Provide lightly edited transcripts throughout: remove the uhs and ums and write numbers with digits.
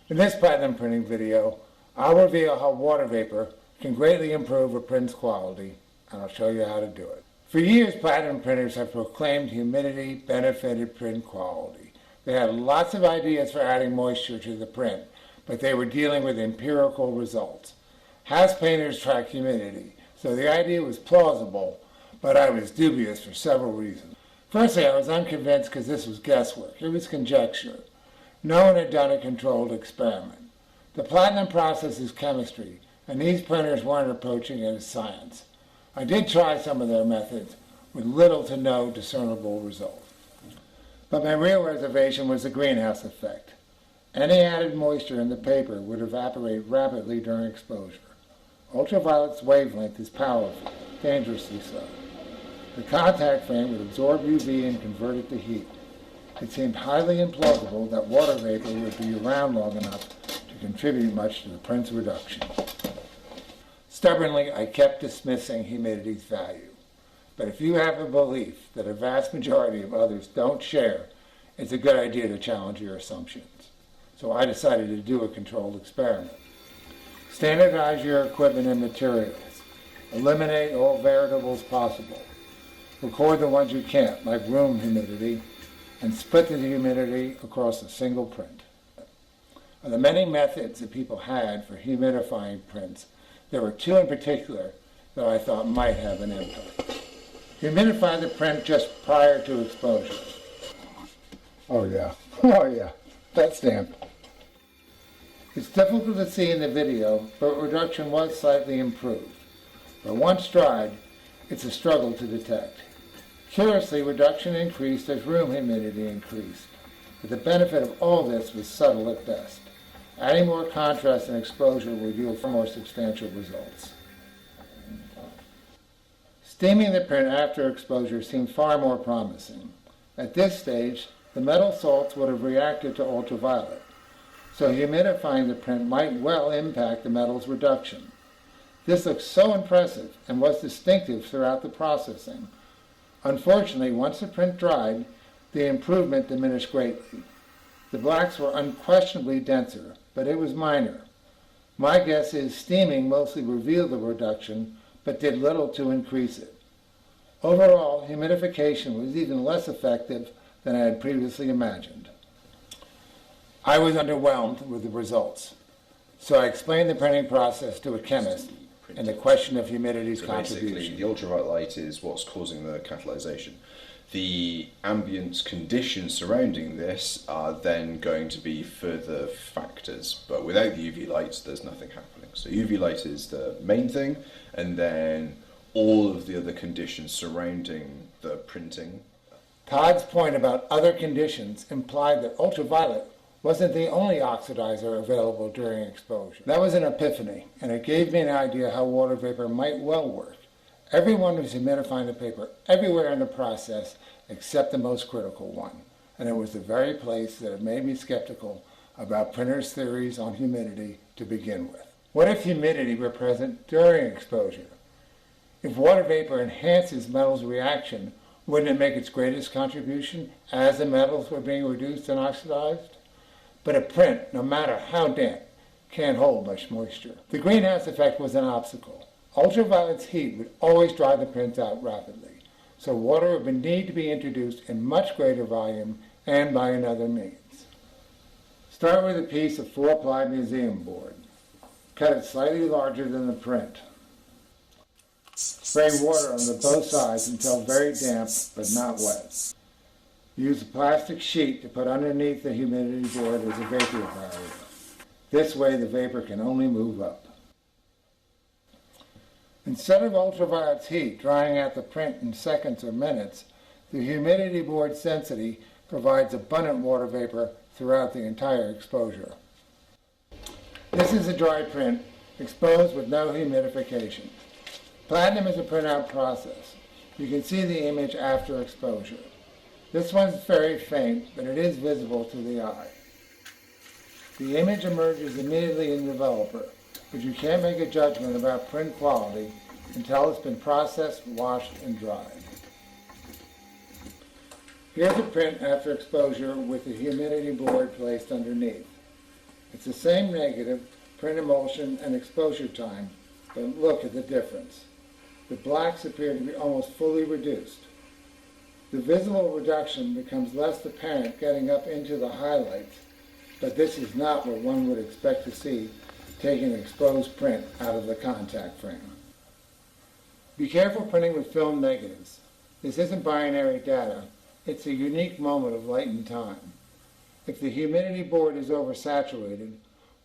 In this platinum printing video, I'll reveal how water vapor can greatly improve a print's quality, and I'll show you how to do it. For years, platinum printers have proclaimed humidity benefited print quality. They had lots of ideas for adding moisture to the print, but they were dealing with empirical results. House painters track humidity, so the idea was plausible, but I was dubious for several reasons. Firstly, I was unconvinced because this was guesswork. It was conjecture. No one had done a controlled experiment. The platinum process is chemistry, and these printers weren't approaching it as science. I did try some of their methods with little to no discernible results. But my real reservation was the greenhouse effect. Any added moisture in the paper would evaporate rapidly during exposure. Ultraviolet's wavelength is powerful, dangerously so. The contact frame would absorb UV and convert it to heat. It seemed highly implausible that water vapor would be around long enough to contribute much to the print's reduction. Stubbornly, I kept dismissing humidity's value. But if you have a belief that a vast majority of others don't share, it's a good idea to challenge your assumptions. So I decided to do a controlled experiment. Standardize your equipment and materials. Eliminate all variables possible. Record the ones you can't, like room humidity, and split the humidity across a single print. Of the many methods that people had for humidifying prints, there were two in particular that I thought might have an impact. Humidify the print just prior to exposure. Oh yeah, that stamp. It's difficult to see in the video, but reduction was slightly improved. But once dried, it's a struggle to detect. Curiously, reduction increased as room humidity increased, but the benefit of all this was subtle at best. Adding more contrast and exposure will yield far more substantial results. Steaming the print after exposure seemed far more promising. At this stage, the metal salts would have reacted to ultraviolet, so humidifying the print might well impact the metal's reduction. This looked so impressive and was distinctive throughout the processing. Unfortunately, once the print dried, the improvement diminished greatly. The blacks were unquestionably denser, but it was minor. My guess is steaming mostly revealed the reduction, but did little to increase it. Overall, humidification was even less effective than I had previously imagined. I was underwhelmed with the results, so I explained the printing process to a chemist and the question of humidity's contribution. Basically, the ultraviolet light is what's causing the catalyzation. The ambient conditions surrounding this are then going to be further factors, but without the UV lights, there's nothing happening. So UV light is the main thing, and then all of the other conditions surrounding the printing. Todd's point about other conditions implied that ultraviolet wasn't the only oxidizer available during exposure. That was an epiphany, and it gave me an idea how water vapor might well work. Everyone was humidifying the paper everywhere in the process except the most critical one, and it was the very place that had made me skeptical about printers' theories on humidity to begin with. What if humidity were present during exposure? If water vapor enhances metals' reaction, wouldn't it make its greatest contribution as the metals were being reduced and oxidized? But a print, no matter how damp, can't hold much moisture. The greenhouse effect was an obstacle. Ultraviolet's heat would always dry the print out rapidly, so water would need to be introduced in much greater volume and by another means. Start with a piece of 4-ply museum board. Cut it slightly larger than the print. Spray water on both sides until very damp but not wet. Use a plastic sheet to put underneath the humidity board as a vapor barrier. This way the vapor can only move up. Instead of ultraviolet's heat drying out the print in seconds or minutes, the humidity board's density provides abundant water vapor throughout the entire exposure. This is a dry print, exposed with no humidification. Platinum is a printout process. You can see the image after exposure. This one's very faint, but it is visible to the eye. The image emerges immediately in the developer, but you can't make a judgment about print quality until it's been processed, washed, and dried. Here's a print after exposure with the humidity board placed underneath. It's the same negative, print emulsion and exposure time, but look at the difference. The blacks appear to be almost fully reduced. The visible reduction becomes less apparent getting up into the highlights, but this is not what one would expect to see taking exposed print out of the contact frame. Be careful printing with film negatives. This isn't binary data, it's a unique moment of light and time. If the humidity board is oversaturated,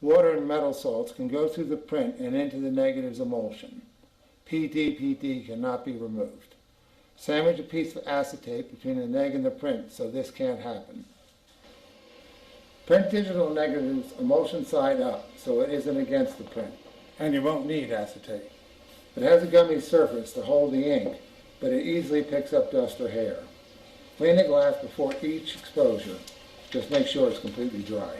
water and metal salts can go through the print and into the negative's emulsion. PT cannot be removed. Sandwich a piece of acetate between the neg and the print so this can't happen. Print digital negatives emulsion side up so it isn't against the print, and you won't need acetate. It has a gummy surface to hold the ink, but it easily picks up dust or hair. Clean the glass before each exposure. Just make sure it's completely dry.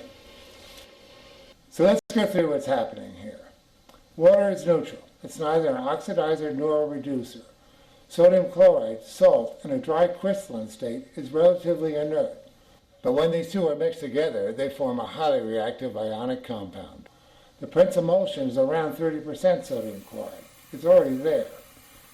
So let's go through what's happening here. Water is neutral. It's neither an oxidizer nor a reducer. Sodium chloride, salt, in a dry crystalline state is relatively inert. But when these two are mixed together, they form a highly reactive ionic compound. The print's emulsion is around 30% sodium chloride. It's already there.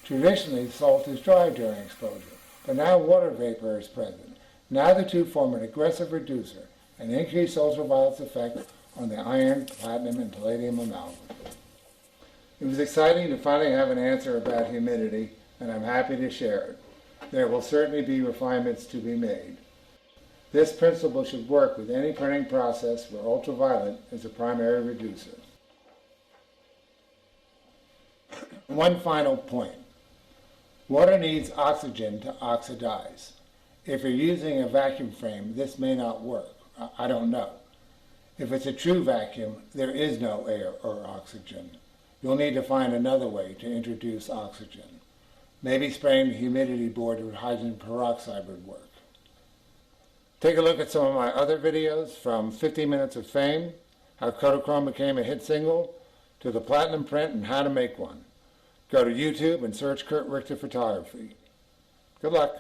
Traditionally, salt is dry during exposure, but now water vapor is present. Now the two form an aggressive reducer, an increased ultraviolet's effect on the iron, platinum, and palladium amalgam. It was exciting to finally have an answer about humidity, and I'm happy to share it. There will certainly be refinements to be made. This principle should work with any printing process where ultraviolet is a primary reducer. One final point. Water needs oxygen to oxidize. If you're using a vacuum frame, this may not work. I don't know. If it's a true vacuum, there is no air or oxygen. You'll need to find another way to introduce oxygen. Maybe spraying the humidity board with hydrogen peroxide would work. Take a look at some of my other videos, from 50 Minutes of Fame, how Kodachrome became a hit single, to the platinum print and how to make one. Go to YouTube and search Kurt Richter Photography. Good luck.